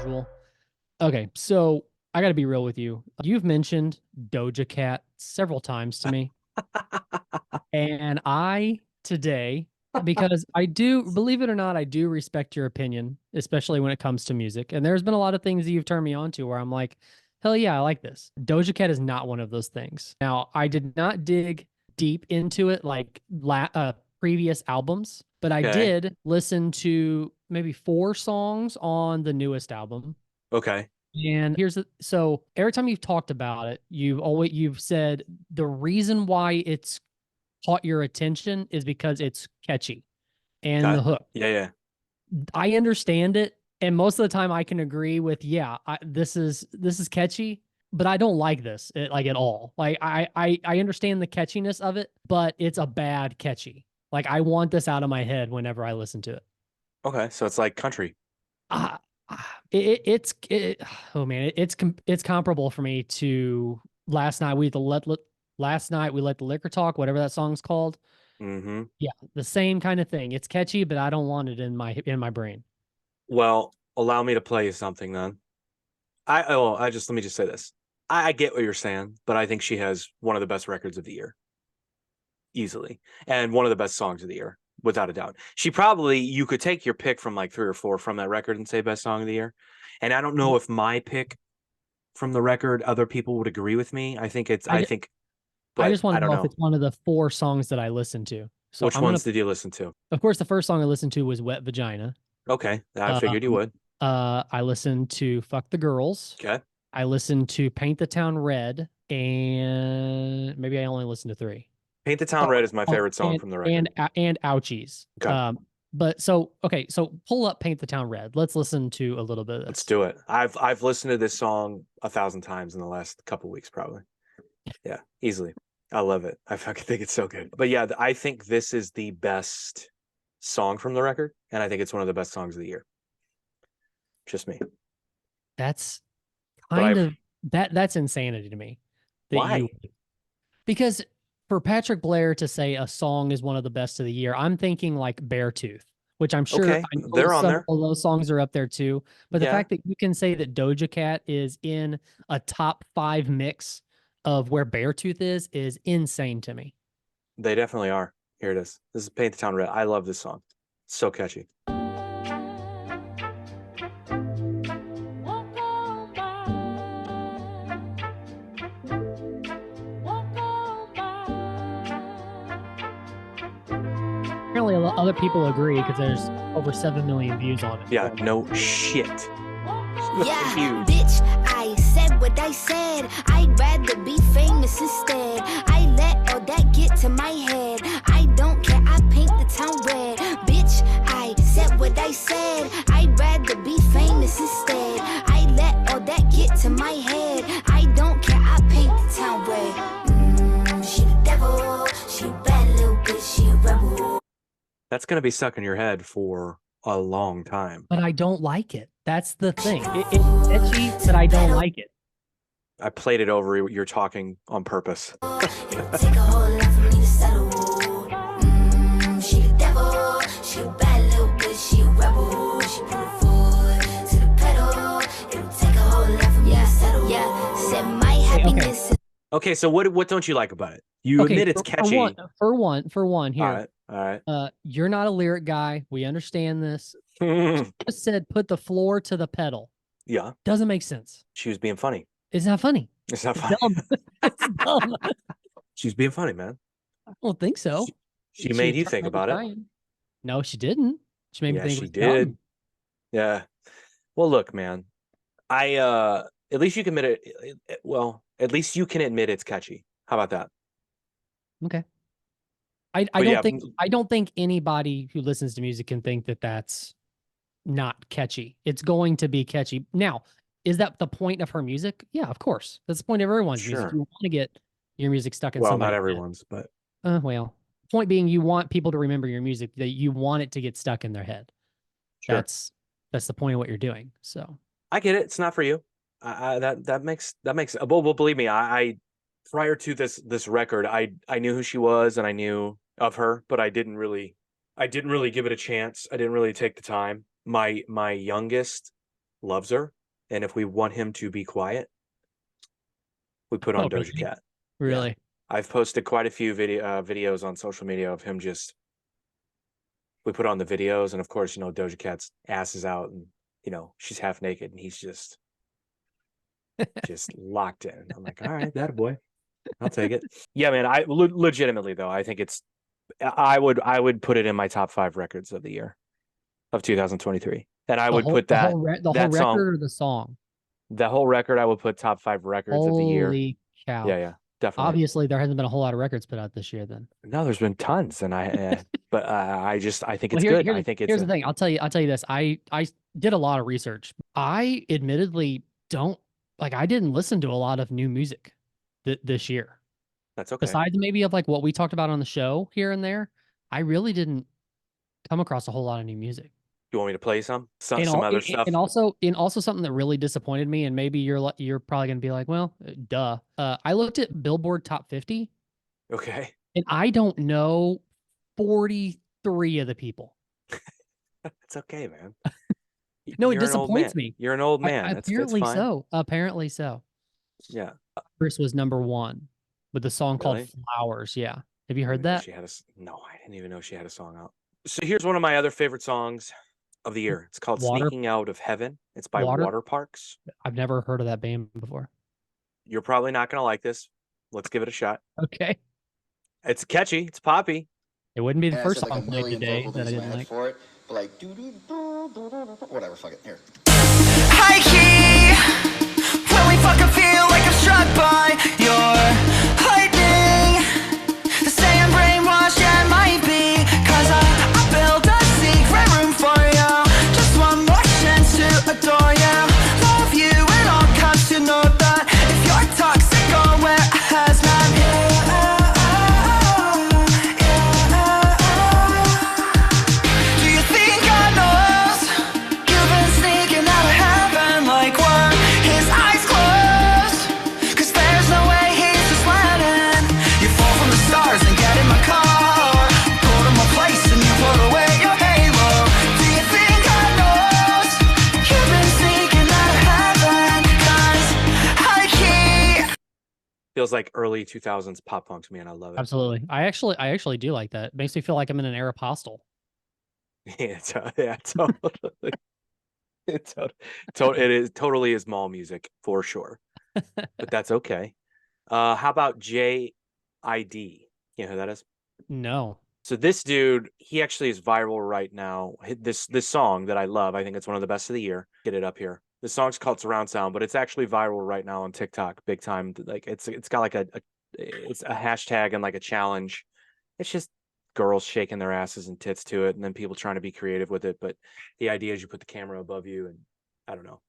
usual. Okay, so I got to be real with you. You've mentioned Doja Cat several times to me, and I today, because I do, believe it or not, I do respect your opinion, especially when it comes to music. And there's been a lot of things that you've turned me on to where I'm like, hell yeah, I like this. Doja Cat is not one of those things. Now, I did not dig deep into it like previous albums, but I Okay. did listen to maybe 4 songs on the newest album. Okay. And so every time you've talked about it, you've said the reason why it's caught your attention is because it's catchy and Okay. the hook. Yeah, yeah. I understand it, and most of the time I can agree with, yeah, this is catchy, but I don't like this like at all. Like I understand the catchiness of it, but it's a bad catchy. Like I want this out of my head whenever I listen to it. Okay. So it's like country. Uh, oh man, it's comparable for me to last night we let the liquor talk, whatever that song's called. Mm-hmm. Yeah, the same kind of thing. It's catchy, but I don't want it in my brain. Well, allow me to play you something then. Let me just say this. I get what you're saying, but I think she has one of the best records of the year, easily, and one of the best songs of the year, without a doubt. You could take your pick from like 3 or 4 from that record and say best song of the year. And I don't know if my pick from the record, other people would agree with me. I just, I But just want I to don't know if know. it's one of the 4 songs that I listened to. So Which I'm gonna, ones did you listen to? of course, the first song I listened to was "Wet Vagina." Okay. I figured you Um, would. I listened to "Fuck the Girls." Okay. I listened to "Paint the Town Red," and maybe I only listened to 3. Paint the Town Oh, Red is my oh, favorite song from the record. and ouchies. Okay. But so okay, so pull up "Paint the Town Red." Let's listen to a little bit of Let's this. do it. I've listened to this song 1,000 times in the last couple weeks, probably. Yeah, easily. I love it. I fucking think it's so good. But yeah, I think this is the best song from the record, and I think it's one of the best songs of the year. Just me. That's But kind of that's insanity to me that you why? because for Patrick Blair to say a song is one of the best of the year, I'm thinking like Beartooth, which Okay, I know they're on some there. of those songs are up there too. But the Yeah, fact that you can say that Doja Cat is in a top 5 mix of where Beartooth is insane to me. they definitely are. Here it is. This is Paint the Town Red. I love this song. It's so catchy. Apparently, other people agree because there's over 7 million views on it. Yeah, So no shit. Yeah, Huge. bitch, I said what I said. I'd rather be famous instead. I let all that get to my head. I don't care, I paint the town red. Bitch, I said what I said. I'd rather be famous instead. I let all that get to my head. I don't care, I paint the town red. She the devil, she a bad little bitch, she a rebel. That's gonna be stuck in your head for a long time. but I don't like it. That's the thing. It's catchy, but I don't like it. I played it over. You're talking on purpose. It'll take a whole lot for me to settle. She the devil, she a bad little bitch, she a rebel. She put her foot to the pedal. It'll take a whole lot for me to settle. Yeah, said my happiness. Okay, so what don't you like about it? You Okay, admit it's catchy. for one All here. right, all You're not a lyric guy. We understand this. right. Just said put the floor to the pedal. Yeah, Doesn't make sense. she was being funny. It's not funny. It's not It's funny. dumb. It's dumb. She was being funny, man. I don't think so. She She made was you think trying to be about it. trying. No, she didn't. She made me Yeah, think it she was did. dumb. Yeah. Well, look, man. At least you can admit it. Well, at least you can admit it's catchy. How about that? Okay. I But don't yeah, think anybody who listens to music can think that that's not catchy. It's going to be catchy. Now, is that the point of her music? Yeah, of course. That's the point of everyone's music. You sure. want to get your music stuck in Well, not somebody's head. everyone's, but Well, point being, you want people to remember your music. That you want it to get stuck in their head. sure. That's the point of what you're doing. So I get it. It's not for you. That makes. Well, believe me, I prior to this record, I knew who she was and I knew of her, but I didn't really give it a chance. I didn't really take the time. My youngest loves her, And if we want him to be quiet, we put on Oh, Doja really? Cat. Really? I've posted quite a few videos on social media of him just. We put on the videos, and of course, Doja Cat's ass is out, and she's half naked, and he's just locked in. I'm like, all right, that boy, I'll take it. Yeah, man. I legitimately though, I think I would put it in my top 5 records of the year of 2023, and I would put that the whole song, record or the song. The whole record. I would put top 5 records of the year. Holy cow! Yeah, definitely. Obviously, there hasn't been a whole lot of records put out this year. Then no, there's been tons, and I think it's Well, good. I think it's here's the thing. I'll tell you this. I did a lot of research. I admittedly don't like. I didn't listen to a lot of new music this year. That's okay. Besides maybe of like what we talked about on the show here and there, I really didn't come across a whole lot of new music. You want me to play some And other stuff? And also something that really disappointed me, and maybe you're probably gonna be like, well, duh. I looked at Billboard Top 50, Okay. and I don't know 43 of the people. It's okay, man. No, it You're an old disappoints man. me. You're an old man. Apparently fine. so. Apparently so. Yeah. Chris was number 1 with a song Really? called Flowers. Yeah. Have you heard I that? No, I didn't even know she had a song out. So here's one of my other favorite songs of the year. It's called Sneaking Out of Heaven. It's by Water Parks. I've never heard of that band before. You're probably not going to like this. Let's give it a shot. Okay. It's catchy. It's poppy. It wouldn't be the And I first said, like, song a played million today vocal that I things in my didn't head like. for it, but like whatever, fuck it. Here. High key, when we fucking feel like I'm struck by your lightning. They say I'm brainwashed, yeah, it might be, 'cause I built a secret room for you. Just one more chance to adore you. Love you at all costs, you know that. If you're toxic, or wear a hazmat. Do you think God knows you've been sneaking out of heaven like one? His eyes closed, 'cause there's no way he's just letting you fall from the stars and get in my car. Go to my place and you put away your halo. Do you think God knows you've been sneaking out of heaven? 'Cause I can't. Feels like early 2000s pop punk to me, and I love it. Absolutely. I actually do like that. It makes me feel like I'm in an Aeropostale. Yeah, totally. It totally is mall music for sure, but that's okay. How about JID? You know who that is? No. So this dude, he actually is viral right now. This song that I love, I think it's one of the best of the year. Get it up here. The song's called Surround Sound, but it's actually viral right now on TikTok, big time. Like it's got like it's a hashtag and like a challenge. It's just girls shaking their asses and tits to it, and then people trying to be creative with it. But the idea is you put the camera above you, and I don't know.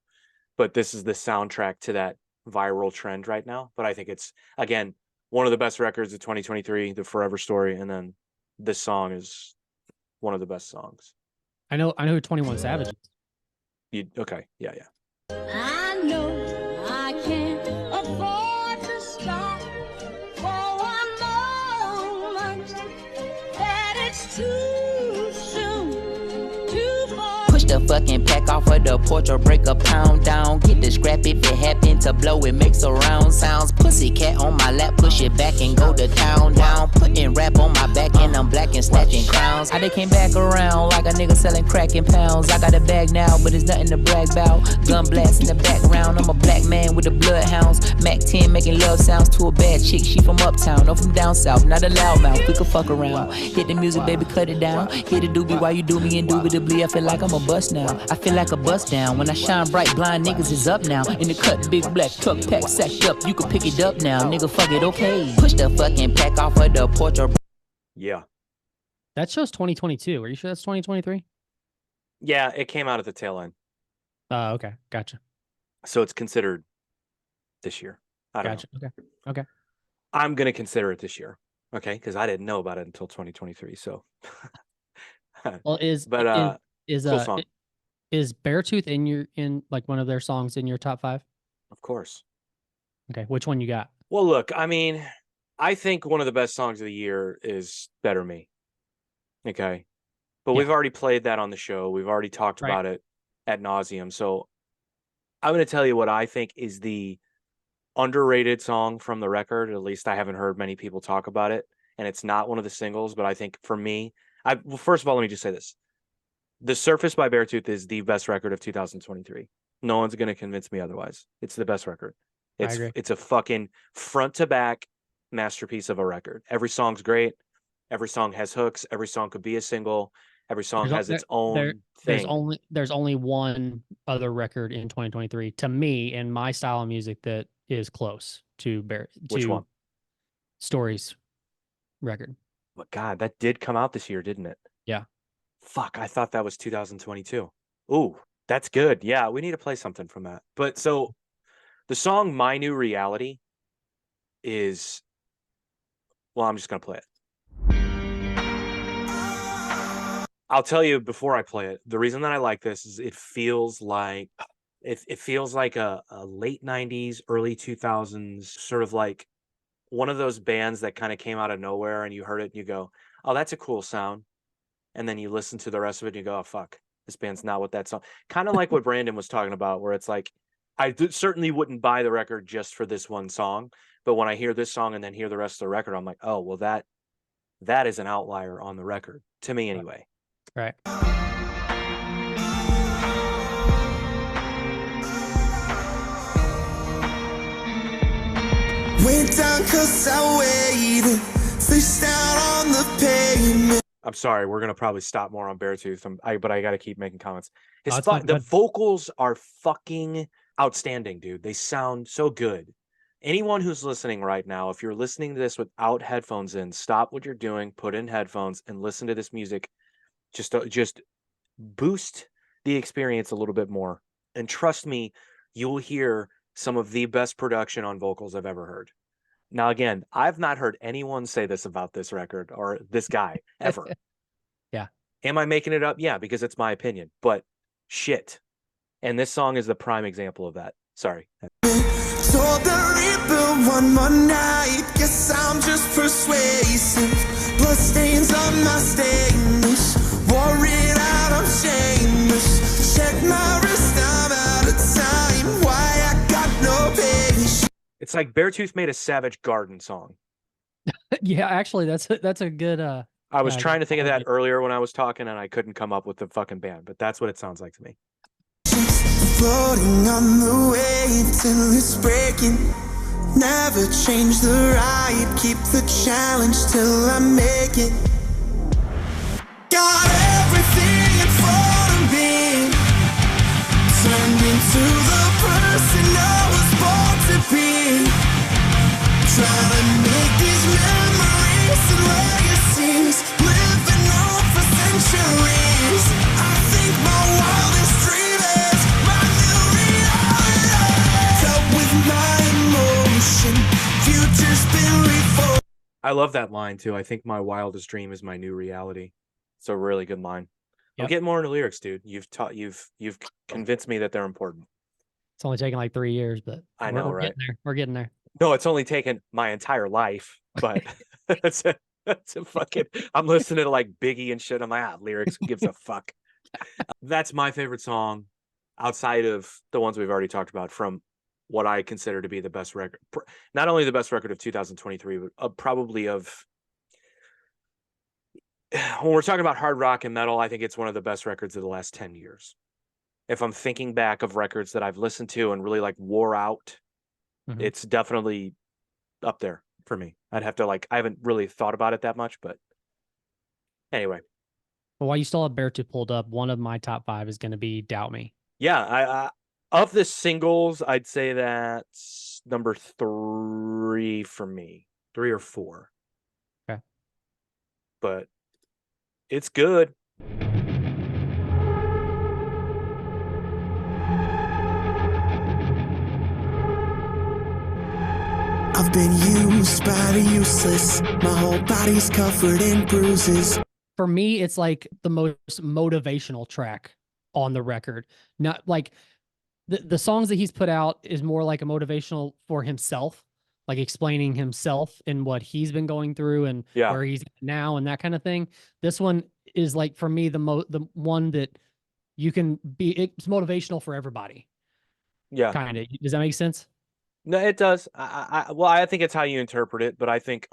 But this is the soundtrack to that viral trend right now. But I think it's, again, one of the best records of 2023, The Forever Story, and then this song is one of the best songs. I know who 21 Savage is. Okay, yeah. I know I can't afford to stop for one moment, that it's too soon to fall. Push the fucking pack off of the porch or break a pound down. Get the scrap if it happen to blow, it makes a round sounds. Pussy cat on my lap, push it back and go to town down. Putting rap on my back and I'm black and snatching crowns. I done came back around like a nigga selling crack in pounds. I got a bag now, but it's nothing to brag about. Gun blast in the background, I'm a black man with the bloodhounds. Mac 10 making love sounds to a bad chick, she from uptown, no from down south, not a loudmouth, we could fuck around. Hit the music, baby, cut it down. Hit the doobie while you do me indubitably. I feel like I'm a bust now. I feel like a bust down. When I shine bright, blind niggas is up now. In the cut, big black truck pack sacked up. You can pick it up now, nigga. Fuck it, okay. Push the fucking pack off of the porch or. Yeah. That show's 2022. Are you sure that's 2023? Yeah, it came out at the tail end. Okay. Gotcha. So it's considered this year. I don't know. Okay. I'm going to consider it this year. Okay. Because I didn't know about it until 2023. So. Well, is cool song. Is Beartooth in like one of their songs in your top 5? Of course. Okay. Which one you got? Well, look, I mean, I think one of the best songs of the year is Better Me. Okay. But Yeah. we've already played that on the show. We've already talked Right. about it ad nauseum. So I'm going to tell you what I think is the underrated song from the record. At least I haven't heard many people talk about it, and it's not one of the singles. But I think for me, well, first of all, let me just say this: "The Surface" by Beartooth is the best record of 2023. No one's going to convince me otherwise. It's the best record. I agree. It's a fucking front to back masterpiece of a record. Every song's great. Every song has hooks. Every song could be a single. Every song has its own There's thing. there's only one other record in 2023 to me in my style of music that is close to Which one? Stories record. But God, that did come out this year, didn't it? Yeah. Fuck, I thought that was 2022. Ooh, that's good. Yeah, we need to play something from that. But so the song My New Reality is, well, I'm just going to play it. I'll tell you before I play it, the reason that I like this is it feels like a late 90s, early 2000s, sort of like one of those bands that kind of came out of nowhere and you heard it and you go, oh, that's a cool sound. And then you listen to the rest of it and you go, oh, fuck, this band's not what that song. Kind of like what Brandon was talking about, where it's like, certainly wouldn't buy the record just for this one song. But when I hear this song and then hear the rest of the record, I'm like, oh, well, that is an outlier on the record, to me anyway. Right. Went down 'cause I waited, face down on the pavement. I'm sorry, we're gonna probably stop more on Beartooth, but I got to keep making comments. That's fine. The vocals are fucking outstanding, dude. They sound so good. Anyone who's listening right now, if you're listening to this without headphones in, stop what you're doing, put in headphones, and listen to this music. Just boost the experience a little bit more, and trust me, you'll hear some of the best production on vocals I've ever heard. Now, again, I've not heard anyone say this about this record or this guy ever. Yeah. Am I making it up? Yeah, because it's my opinion, but shit. And this song is the prime example of that. Sorry. Told the Reaper one more night, guess I'm just persuasive. Blood stains on my stainless, wore it out, I'm shameless. Check my wrist, I'm out of time. Why I got no patience. It's like Beartooth made a Savage Garden song. Yeah, actually, that's a good. I was yeah, trying to think of that quality. earlier when I was talking, and I couldn't come up with the fucking band, but that's what it sounds like to me. Floating on the wave till it's breaking. Never change the ride, keep the challenge till I make it. Got everything in front of me, turned into the person I was born to be. Trying to make these memories and legacies, living on for centuries. I think my wildest dream is my new reality. Dealt with my emotion, future's been reformed. I love that line too. I think my wildest dream is my new reality. It's a really good line. I'm Yep. getting more into lyrics, dude. You've convinced me that they're important. It's only taken like 3 years, but I know, we're right? getting there. We're getting there. No, it's only taken my entire life, but that's a fucking. I'm listening to like Biggie and shit. I'm like, lyrics, who gives a fuck? That's my favorite song outside of the ones we've already talked about from what I consider to be the best record. Not only the best record of 2023, but probably of. When we're talking about hard rock and metal, I think it's one of the best records of the last 10 years. If I'm thinking back of records that I've listened to and really like wore out, Mhm. it's definitely up there for me. I'd have to I haven't really thought about it that much, but anyway. But while you still have Beartooth pulled up, one of my top 5 is going to be Doubt Me. Yeah, I of the singles, I'd say that's number 3 for me. 3 or 4. Okay. But it's good. I've been used by the useless. My whole body's covered in bruises. For me, it's like the most motivational track on the record. Not like the songs that he's put out is more like a motivational for himself, like explaining himself and what he's been going through and Yeah. where he's at now and that kind of thing. This one is like for me the one that you can be. It's motivational for everybody. Yeah. Kind of. Does that make sense? No, it does. Well, I think it's how you interpret it, but I think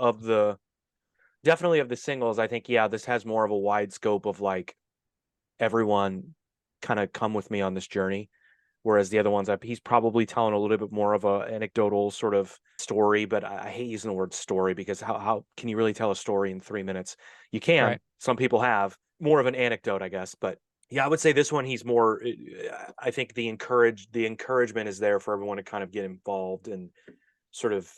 definitely of the singles, I think, yeah, this has more of a wide scope of like everyone kind of come with me on this journey. Whereas the other ones, he's probably telling a little bit more of a anecdotal sort of story, but I hate using the word story because how can you really tell a story in 3 minutes? You can. Right. Some people have more of an anecdote, I guess. But yeah, I would say this one, he's more. I think the encouragement is there for everyone to kind of get involved and sort of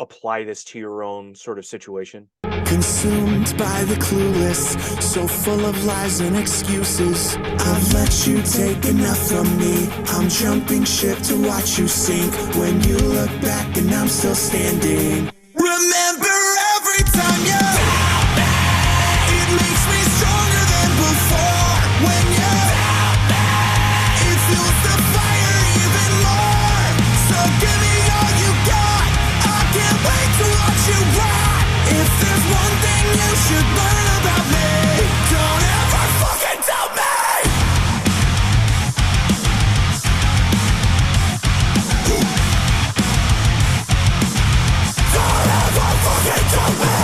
apply this to your own sort of situation. Consumed by the clueless, so full of lies and excuses. I've let you take enough from me. I'm jumping ship to watch you sink. When you look back and I'm still standing. Remember every time you tell me, it makes me stronger than before. When you tell me, it fuels the fire even more. So give me all you got. I can't wait to watch you ride. If there's one thing you should learn about me, don't ever fucking tell me. Don't ever fucking tell me.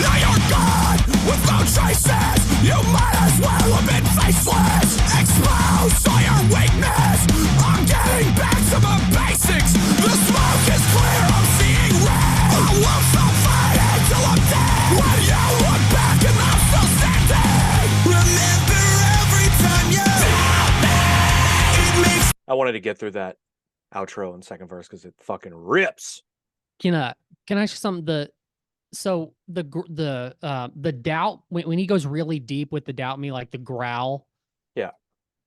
Now you're gone with no traces. You might as well have been faceless. Expose all your weakness. I'm getting back to the basics. The smoke is clear, I'm seeing red. I won't stop fighting till I'm dead. When you look back and I'm still standing. Remember every time you tell me, it makes. I wanted to get through that outro and second verse because it fucking rips. Can I ask you something? So the doubt when he goes really deep with the doubt me, like the growl. Yeah.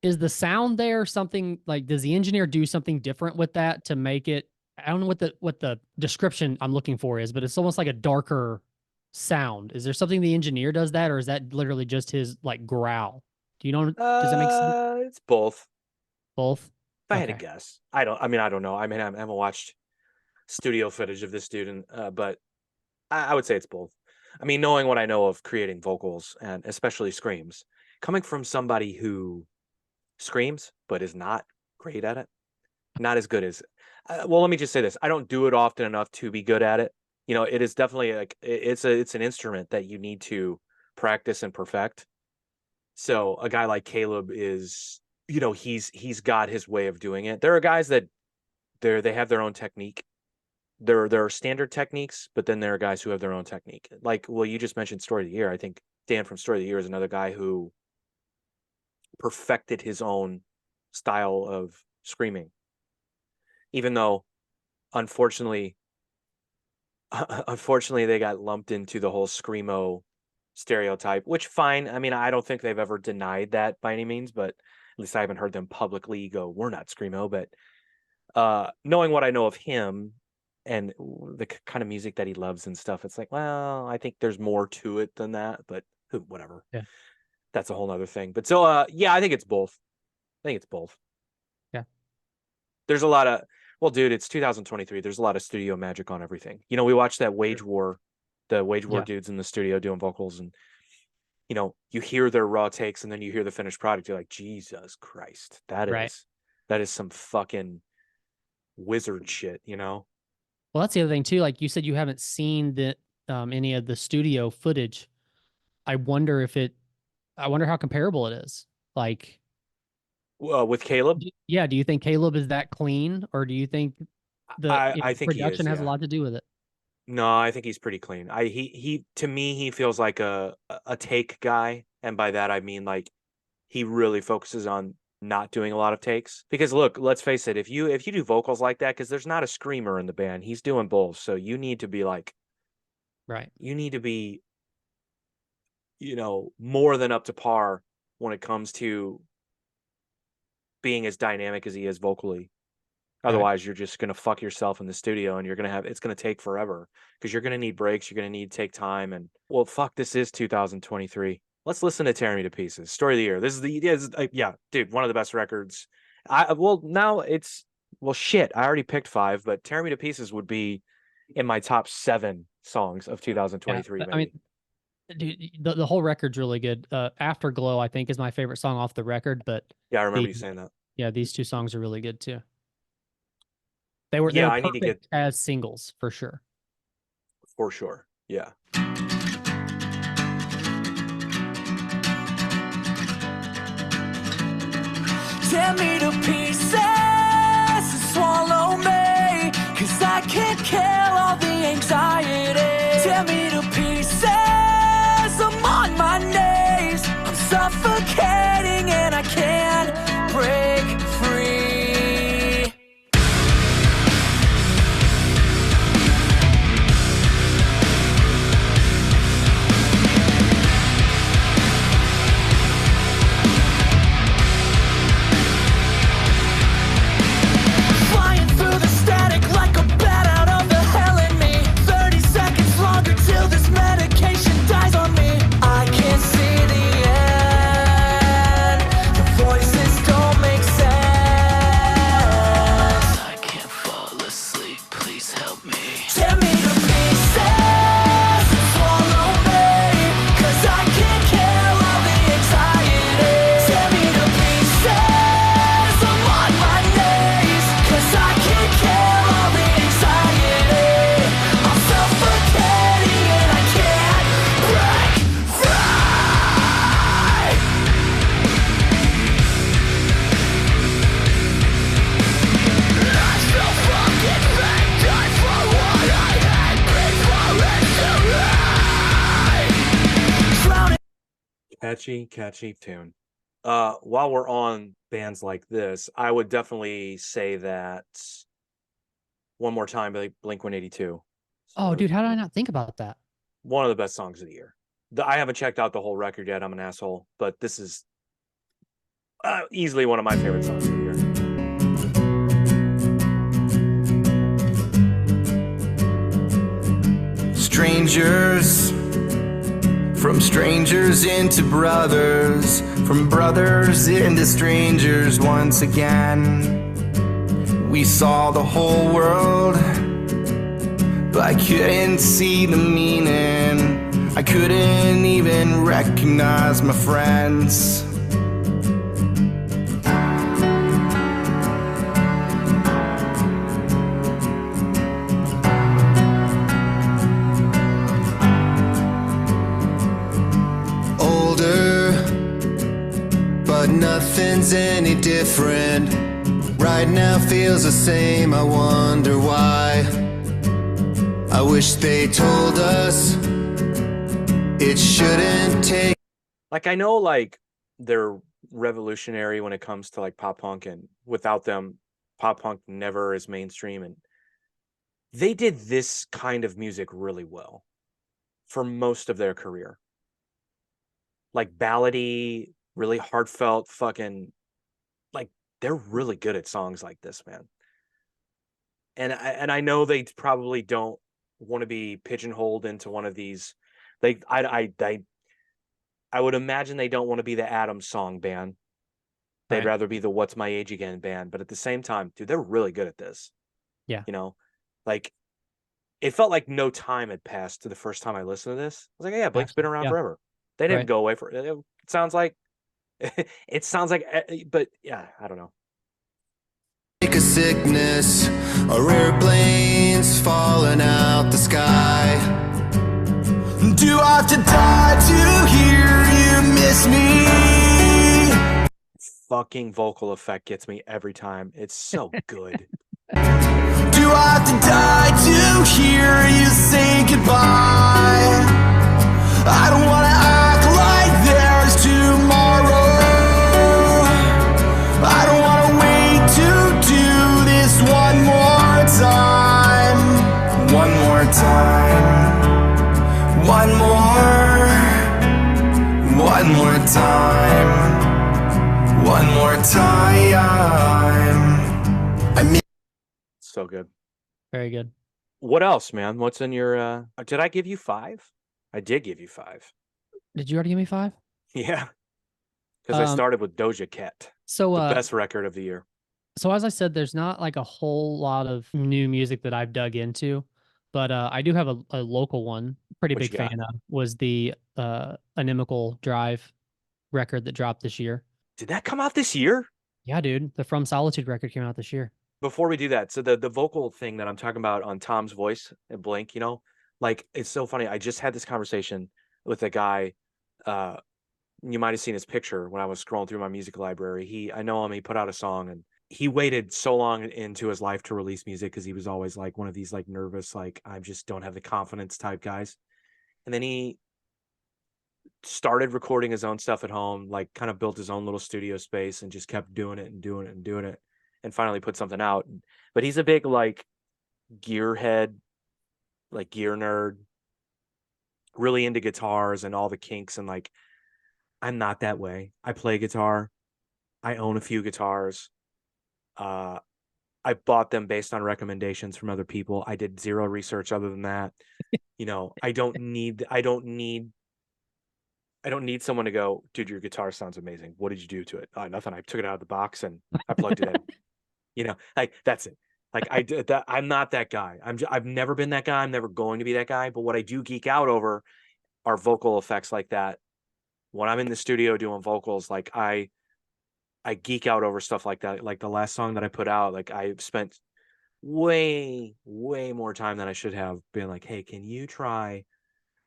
Is the sound there something like, does the engineer do something different with that to make it? I don't know what the description I'm looking for is, but it's almost like a darker sound. Is there something the engineer does that, or is that literally just his like growl? Do you know? Does that make sense? It's both. Both. If I had to Okay. guess, I don't know. I mean, I haven't watched studio footage of this dude, but I would say it's both. I mean, knowing what I know of creating vocals and especially screams, coming from somebody who screams but is not great at it, not as good as. Well, let me just say this: I don't do it often enough to be good at it. You know, it is definitely like it's an instrument that you need to practice and perfect. So a guy like Caleb is, you know, he's got his way of doing it. There are guys that they have their own technique. There are standard techniques, but then there are guys who have their own technique. Like, well, you just mentioned Story of the Year. I think Dan from Story of the Year is another guy who perfected his own style of screaming. Even though, unfortunately, they got lumped into the whole screamo stereotype, which fine. I mean, I don't think they've ever denied that by any means, but at least I haven't heard them publicly go, "We're not screamo." But knowing what I know of him and the kind of music that he loves and stuff, it's like, well, I think there's more to it than that, but whatever. Yeah. That's a whole nother thing. But so, yeah, I think it's both. Yeah. There's a lot of, well, dude, it's 2023. There's a lot of studio magic on everything. You know, we watched that Wage War, the Wage War dudes in the studio doing vocals, and, you know, you hear their raw takes and then you hear the finished product. You're like, Jesus Christ, that is some fucking wizard shit, you know? Well, that's the other thing too. Like you said, you haven't seen any of the studio footage. I wonder how comparable it is. Like, with Caleb, do you think Caleb is that clean, or do you think I think he production is, has a yeah. lot to do with it? No, I think he's pretty clean. He to me, he feels like a take guy, and by that I mean like he really focuses on not doing a lot of takes. Because look, let's face it, if you do vocals like that, because there's not a screamer in the band, he's doing both, so you need to be like, Right. you need to be, you know, more than up to par when it comes to being as dynamic as he is vocally. Otherwise, you're just going to fuck yourself in the studio, and it's going to take forever because you're going to need breaks. You're going to need to take time. And well, fuck, this is 2023. Let's listen to Tear Me to Pieces. Story of the Year. This is yeah, dude, one of the best records. Shit, I already picked 5, but Tear Me to Pieces would be in my top 7 songs of Yeah, 2023. I Maybe. mean, dude, the whole record's really good. Afterglow, I think, is my favorite song off the record, but Yeah, I remember you the saying that. yeah, these 2 songs are really good too. They Yeah, were I need to get perfect as singles for sure. for sure. Yeah. Tear me to pieces and swallow me, 'cause I can't kill all the anxiety. Tear me to pieces, I'm on my knees, I'm suffocating and I can't break free. Flying through the static like a bat out of the hell in me. 30 seconds longer till this medication dies on me. I can't see the end. The voices don't make sense. I can't fall asleep, please help me. Tear me to pieces and swallow me, 'cause I can't kill all the anxiety. Tear me to pieces, I'm on my knees, 'cause I can't kill all the anxiety. I'm suffocating and I can't break free. I still fucking think, die for what I hate before it's too late. Drowning. Catchy tune. While we're on bands like this, I would definitely say that One More Time by Blink-182. Oh, dude, how did I not think about that? One of the best songs of the year. I haven't checked out the whole record yet. I'm an asshole, but this is easily one of my favorite songs of the year. Strangers, from strangers into brothers, from brothers into strangers once again. We saw the whole world, but I couldn't see the meaning. I couldn't even recognize my friends. Older, but nothing's any different. Right now feels the same, I wonder why. I wish they told us it shouldn't take. Like, I know, like, they're revolutionary when it comes to like pop punk, and without them, pop punk never is mainstream. And they did this kind of music really well for most of their career. Like ballady, really heartfelt, fucking, like, they're really good at songs like this, man. And I know they probably don't want to be pigeonholed into one of these. I would imagine they don't want to be the Adams song band. They'd Right. rather be the What's My Age Again band. But at the same time, dude, they're really good at this. Yeah. You know, like, it felt like no time had passed to the first time I listened to this. I was like, yeah, Blake's been around Yeah. forever. They didn't Right. go away for it. It sounds like, but yeah, I don't know. Like a sickness, or airplanes falling out the sky. Do I have to die to hear you miss me? Fucking vocal effect gets me every time. It's so good. Do I have to die to hear you say goodbye? I don't wanna act like there's tomorrow. I don't wanna wait to do this one more time. One more time. One more. One more time. One more time. I mean, So good. Very good. What else, man? What's in your did I give you 5? I did give you 5. Did you already give me 5? Yeah. Because I started with Doja Cat, So, the best record of the year. so as I said, there's not like a whole lot of new music that I've dug into, But I do have a local one, pretty What you big got? fan of, was the Inimical Drive record that dropped this year. Did that come out this year? Yeah, dude. The From Solitude record came out this year. Before we do that, so the vocal thing that I'm talking about on Tom's voice and Blink, you know, like it's so funny. I just had this conversation with a guy. You might have seen his picture when I was scrolling through my music library. I know him. He put out a song, and he waited so long into his life to release music because he was always like one of these like nervous, like I just don't have the confidence type guys. And then he started recording his own stuff at home, like kind of built his own little studio space and just kept doing it and doing it and doing it, and finally put something out. But he's a big like gearhead, like gear nerd, really into guitars and all the kinks. And like, I'm not that way. I play guitar. I own a few guitars. I bought them based on recommendations from other people. I did zero research other than that. You know, I don't need someone to go, dude, your guitar sounds amazing. What did you do to it? Nothing. I took it out of the box and I plugged it in. You know, like that's it. Like I did that. I'm not that guy. I've never been that guy. I'm never going to be that guy. But what I do geek out over are vocal effects like that. When I'm in the studio doing vocals, like I geek out over stuff like that. Like the last song that I put out, like I spent way more time than I should have being like, hey, can you try?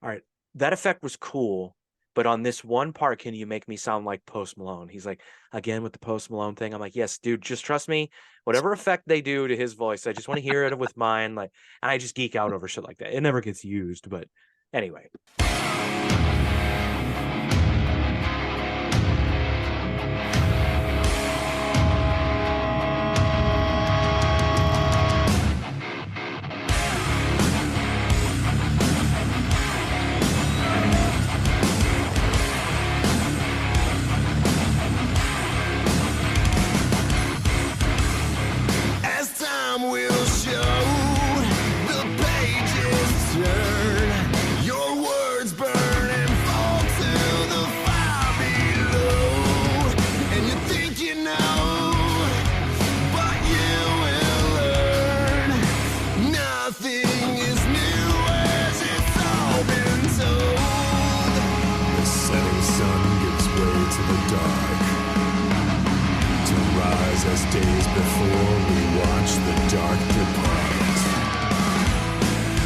All right, that effect was cool, but on this one part, can you make me sound like Post Malone? He's like, again with the Post Malone thing. I'm like, yes, dude, just trust me. Whatever effect they do to his voice, I just want to hear it with mine. Like, and I just geek out over shit like that. It never gets used, but anyway. As time will show, the pages turn, your words burn and fall to the fire below. And you think you know, but you will learn. Nothing is new as it's all been told. The setting sun gives way to the dark, to rise as days before we watch the dark depart.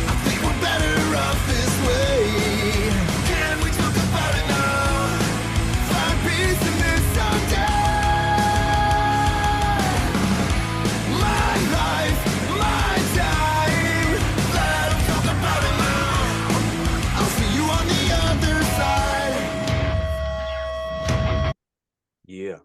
I think we're better off this way. Can we talk about it now? Find peace in this someday. My life, my time. Let us talk about it now. I'll see you on the other side. Yeah.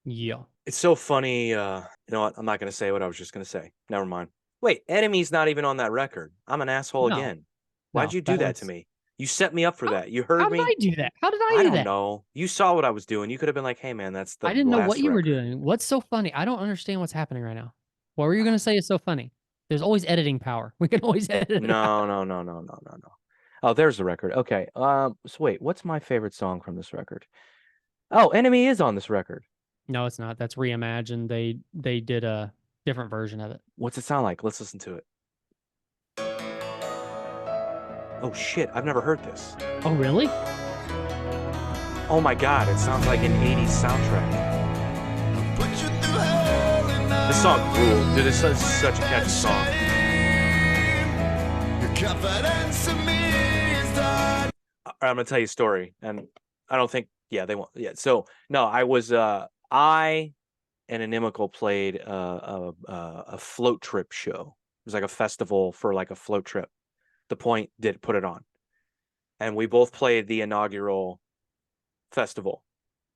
Yeah. It's so funny. You know what? I'm not going to say what I was just going to say. Never mind. Wait, Enemy's not even on that record. I'm an asshole No. again. Why'd No, you do that to was- me? You set me up for How- that. You heard How me. did I do that? How did I I do don't that? know. You saw what I was doing. You could have been like, "Hey, man, that's the." I didn't know what last you were record." doing. What's so funny? I don't understand what's happening right now. What were you going to say is so funny? There's always editing power. We can always edit it out. No. Oh, there's the record. Okay. So wait, what's my favorite song from this record? Oh, Enemy is on this record. No, it's not. That's reimagined. They did a different version of it. What's it sound like? Let's listen to it. Oh shit! I've never heard this. Oh, really? Oh my god! It sounds like an '80s soundtrack. Put you through hell and This song rules, dude. This is such a catchy song. your confidence in me is done. I'm gonna tell you a story, and I don't think, yeah, they won't. Yeah, so no, I and Inimical played a float trip show. It was like a festival for like a float trip. The Point did put it on, and we both played the inaugural festival.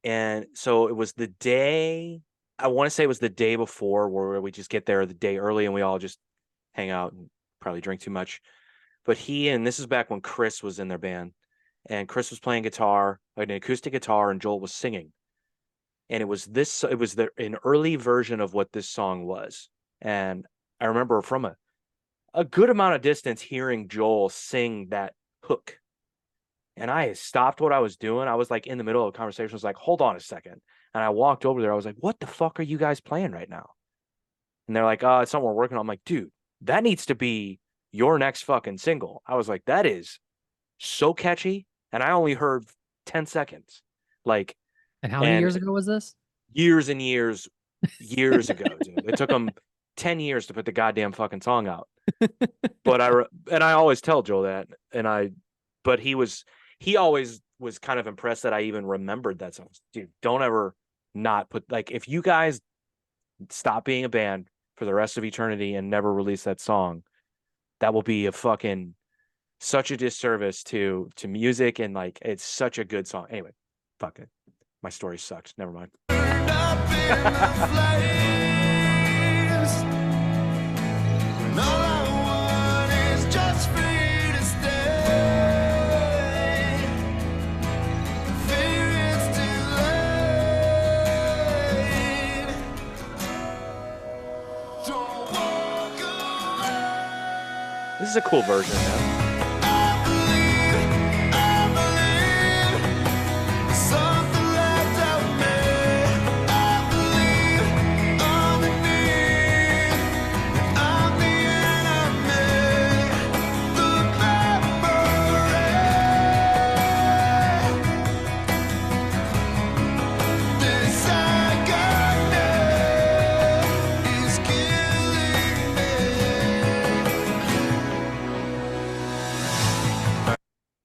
And so it was the day, I want to say it was the day before, where we just get there the day early and we all just hang out and probably drink too much. But this is back when Chris was in their band, and Chris was playing guitar, like an acoustic guitar, and Joel was singing. And it was an early version of what this song was. And I remember from a good amount of distance hearing Joel sing that hook. And I stopped what I was doing. I was like in the middle of a conversation. I was like, hold on a second. And I walked over there. I was like, what the fuck are you guys playing right now? And they're like, oh, it's something we're working on. I'm like, dude, that needs to be your next fucking single. I was like, that is so catchy. And I only heard 10 seconds. Like, And how many and years ago was this? years and years ago, dude. It took them 10 years to put the goddamn fucking song out. But I always tell Joel that, but he always was kind of impressed that I even remembered that song. Dude, don't ever not put, like, if you guys stop being a band for the rest of eternity and never release that song, that will be a fucking such a disservice to music, and like, it's such a good song. Anyway, fuck it. My story sucked. Never mind. This is a cool version, man.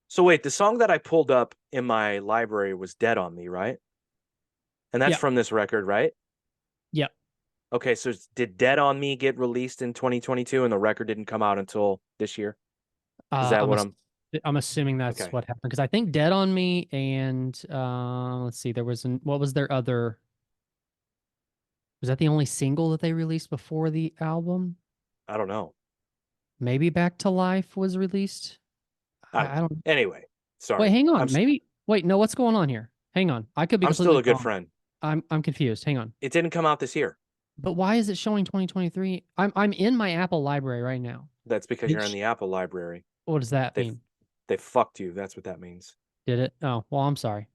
So wait, the song that I pulled up in my library was Dead on Me, right? And that's Yeah. from this record, right? Yep. Okay, so did Dead on Me get released in 2022 and the record didn't come out until this year? Is that what I'm assuming that's Okay. what happened, because I think Dead on Me and let's see, what was their other? Was that the only single that they released before the album? I don't know. Maybe Back to Life was released. I don't. Anyway, sorry. Wait, hang on. I'm, Maybe. Wait, no. What's going on here? Hang on. I could be I'm still completely a good wrong. friend. I'm confused. Hang on. It didn't come out this year. But why is it showing 2023? I'm in my Apple library right now. That's because you're in the Apple library. What does that They mean? they fucked you. That's what that means. Did it? Oh, well, I'm sorry.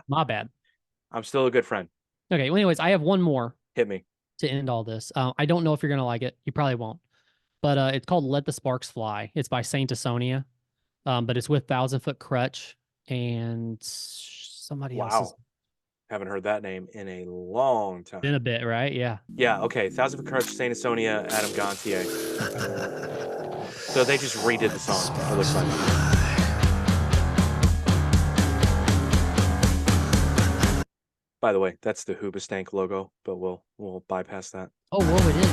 My bad. I'm still a good friend. Okay. Well, anyways, I have one more Hit me. to end all this. I don't know if you're gonna like it. You probably won't. But it's called "Let the Sparks Fly." It's by Saint Asonia. But it's with Thousand Foot Crutch and somebody else. Wow. Haven't heard that name in a long time. Been a bit, right? Yeah. Yeah, okay. Thousand Foot Crutch, Saint Asonia, Adam Gontier. So they just redid the song. It looks like. By the way, that's the Hoobastank logo, but we'll bypass that. Oh, whoa, it is.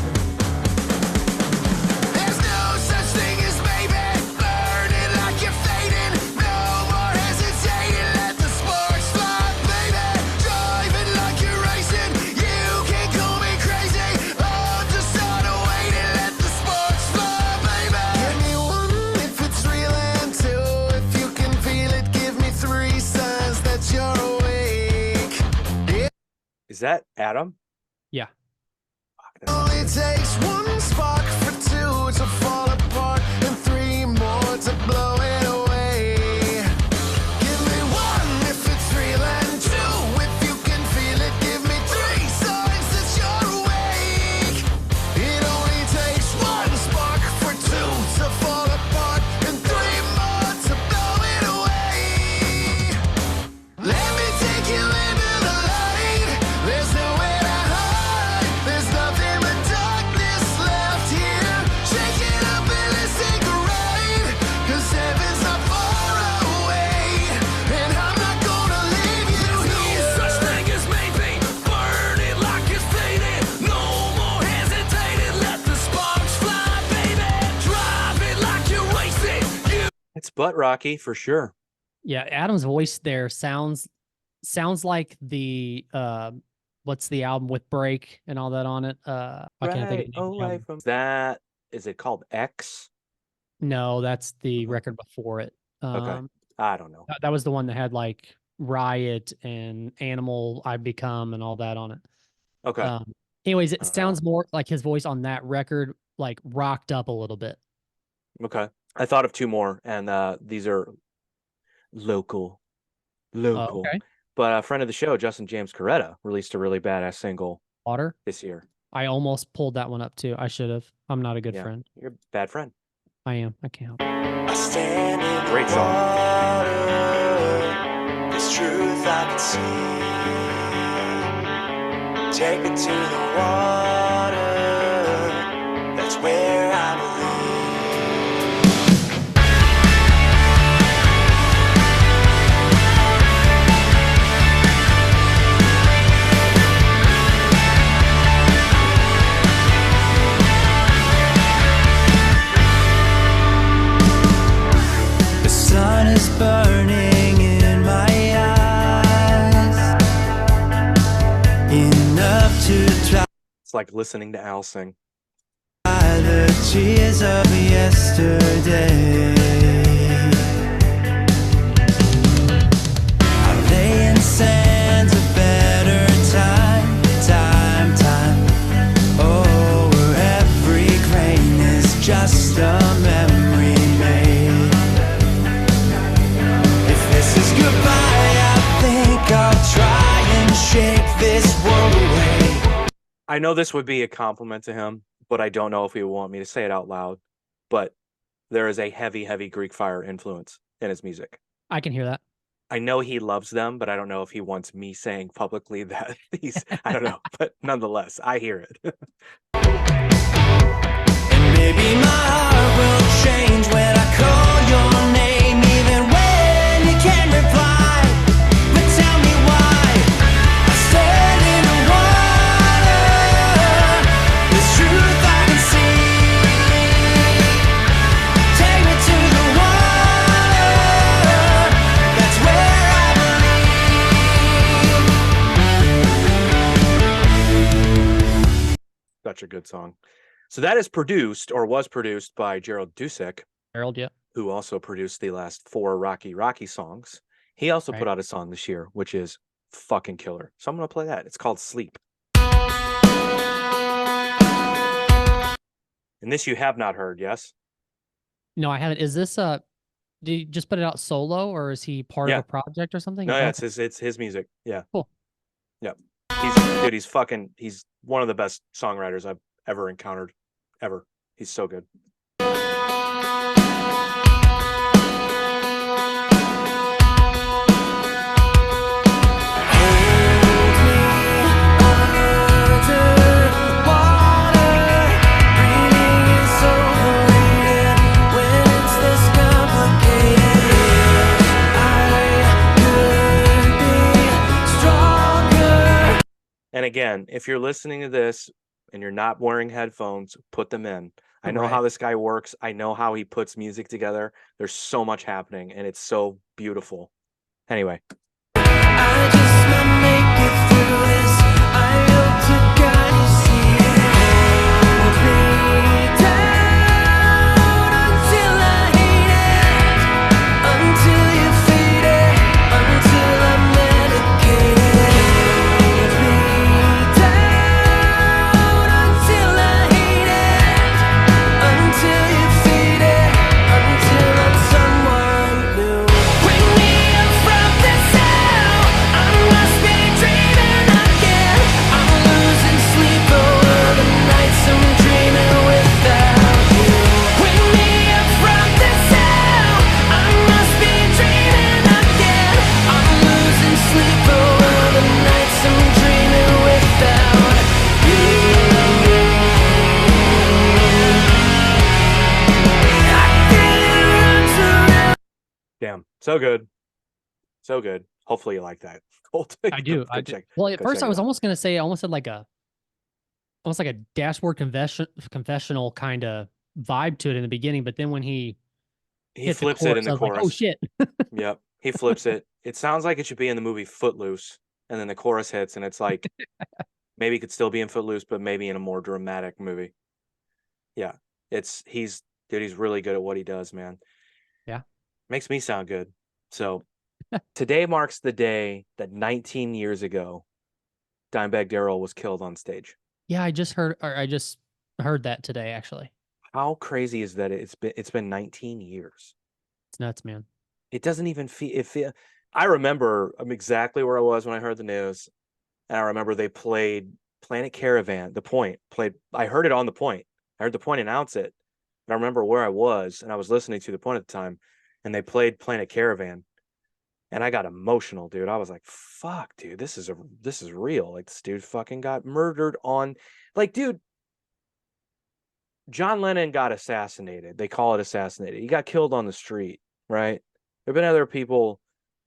There's no such thing as maybe. Burning like you're fading. No more hesitating. Let the sparks fly, baby. Driving like you're racing. You can't call me crazy. I'm just tired of waiting. Let the sparks fly, baby. Give me one if it's real, and two if you can feel it. Give me three signs that you're awake. Is that Adam? Yeah. Fuck, that's Only takes one spark for two to fall apart and three more to blow it away. Give me one if it's real, and two if you can feel it. Give me three signs that you're awake. It only takes one spark for two to fall apart and three more to blow it away. Let me take you into the light. There's nowhere to hide. There's nothing but darkness left here. Shake it up and let's take a ride. 'Cause heaven's not far away. And I'm not gonna leave you here. No such thing as maybe. Burning like it's fading. No more hesitating. Let the sparks fly, baby. Drive it like you're racing. It's Butt Rocky for sure. Yeah. Adam's voice there sounds like the what's the album with Break and all that on it? I can't think of the name of the album. from that. Is it called X? No, that's the record before it. I don't know. That was the one that had like Riot and Animal I Become and all that on it. Okay. Anyways, it I don't sounds more like his voice on that record, like rocked up a little bit. Okay. I thought of two more, and these are local. Okay. But a friend of the show, Justin James Coretta, released a really badass single Water. this year. I almost pulled that one up too. I should have. I'm not a good Yeah. friend. You're a bad friend. I am. I can't help it. I stand in Great the song. water. This truth I can see. Take me to the water. That's where I believe. The sun is burning in my eyes, enough to dry It's like listening to Al sing. the tears of yesterday. I lay in sands of better time. Oh, where every grain is just a memory made. If this is goodbye, I think I'll try and shake this world away. I know this would be a compliment to him, but I don't know if he would want me to say it out loud. But there is a heavy, heavy Greek Fire influence in his music. I can hear that. I know he loves them, but I don't know if he wants me saying publicly that he's, I don't know. But nonetheless, I hear it. And maybe my heart will change when I call your name, even when you can't reply. But tell me why I stand in the water. This truth I can see. Take me to the water. That's where I believe. Such a good song. So that is produced or was produced by Gerald Dusek, Harold, yeah. who also produced the last 4 Rocky songs. He also put Right. out a song this year, which is fucking killer. So I'm going to play that. It's called Sleep. And this you have not heard, yes? No, I haven't. Is this did he just put it out solo or is he part Yeah. of a project or something? No, yeah, Okay. it's his music. Yeah. Cool. Yep. He's one of the best songwriters I've ever encountered. Ever. He's so good. And again, if you're listening to this and you're not wearing headphones, put them in. I know how Right. this guy works. I know how he puts music together. There's so much happening and it's so beautiful. Anyway, I just might make it through this. I hope to God you see it. Hold me down until I hate it, until you fade it, until I'm medicated. Hold me down until I hate it, until you fade it, until I'm someone new. Bring me up from this cell. I must be dreaming again. I'm losing sleep over the nights I'm dreaming without you. Bring me up from this cell. I must be dreaming again. I'm losing sleep over the nights I'm dreaming without you. I feel it run through. damn, so good. So good. Hopefully you like that. I do. I do. Well, at first I was almost gonna say, I almost said like almost like a dashboard confessional kind of vibe to it in the beginning, but then when he he hit flips the it chorus, in the I was like, chorus. oh shit. Yep. He flips it. It sounds like it should be in the movie Footloose. And then the chorus hits and it's like maybe it could still be in Footloose, but maybe in a more dramatic movie. Yeah. He's really good at what he does, man. Yeah. Makes me sound good. So today marks the day that 19 years ago, Dimebag Darrell was killed on stage. Yeah, I just heard that today, actually. How crazy is that? It's been 19 years. It's nuts, man. It doesn't even feel. I remember exactly where I was when I heard the news, and I remember they played Planet Caravan. The Point played. I heard it on The Point, I heard the point announce it. And I remember where I was, and I was listening to the point at the time, and they played Planet Caravan. And I got emotional, dude. I was like, fuck, dude, this is real. Like, this dude fucking got murdered on, like, dude, John Lennon got assassinated. They call it assassinated. He got killed on the street, right? There have been other people,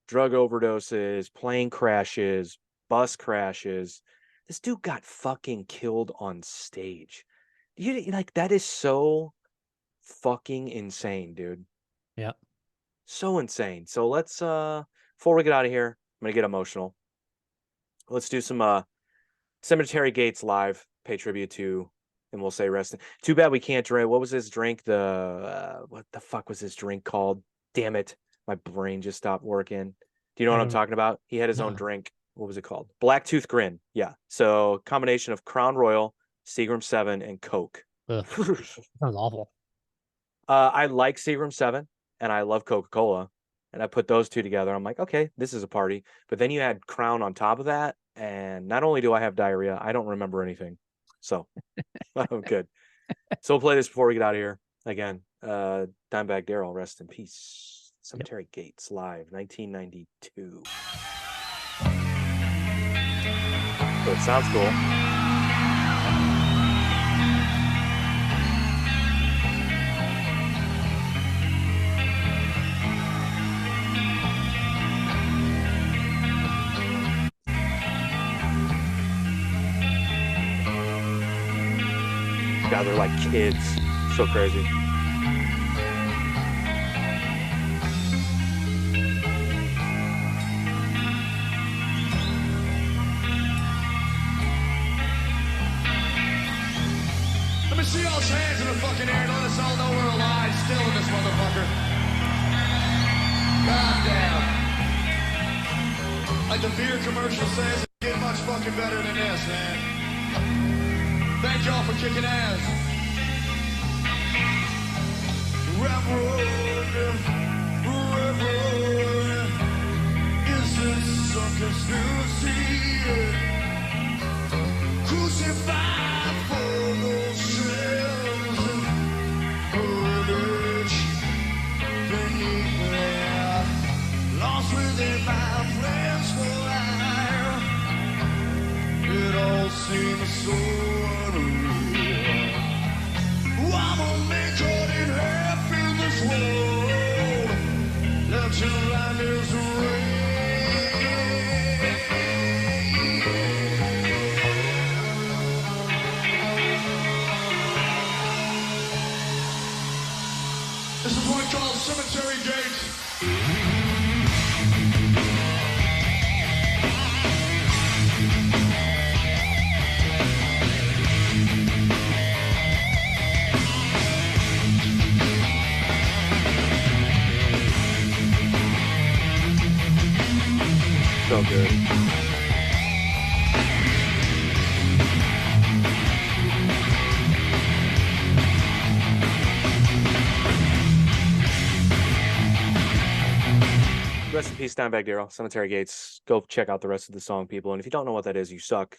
drug overdoses, plane crashes, bus crashes. This dude got fucking killed on stage. You like, that is so fucking insane, dude. Yeah. So insane. So let's before we get out of here, I'm gonna get emotional. Let's do some Cemetery Gates live, pay tribute to, and we'll say rest. Too bad we can't drink. What was his drink? What the fuck was his drink called? Damn it. My brain just stopped working. Do you know what I'm talking about? He had his own No. drink. What was it called? Blacktooth Grin. Yeah. So combination of Crown Royal, Seagram 7, and Coke. Ugh, sounds awful. I like Seagram 7 and I love Coca-Cola. And I put those two together. I'm like, okay, this is a party. But then you add Crown on top of that. And not only do I have diarrhea, I don't remember anything. So I'm good. So we'll play this before we get out of here. Again, Dimebag Darrell, rest in peace. Cemetery Gates live, 1992. So it sounds cool. God, they're like kids. So crazy. Let me see y'all's hands in the fucking air. Let us all know we're alive still in this motherfucker. God damn. Like the beer commercial says, it get much fucking better than this, man. Thank y'all for kicking ass. Reverend, is this some conspiracy? Crucified for those sins and privilege beneath there. Lost within my friends for life. It all seems so unreal. I'm a man caught in half in this world. Left to blind as rain. This is one called Cemetery Gates. So good. Rest in peace, Dimebag Darrell. Cemetery Gates. Go check out the rest of the song, people. And if you don't know what that is, you suck.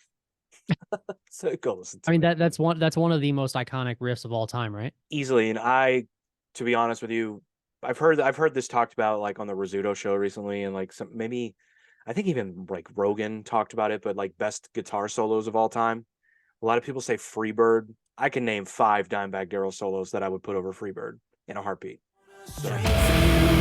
So go listen to I mean, it. that's one of the most iconic riffs of all time, right? Easily. And to be honest with you, I've heard this talked about like on the Rizzuto show recently, and like maybe I think even like Rogan talked about it, but like best guitar solos of all time. A lot of people say Freebird. I can name 5 Dimebag Darrell solos that I would put over Freebird in a heartbeat. So.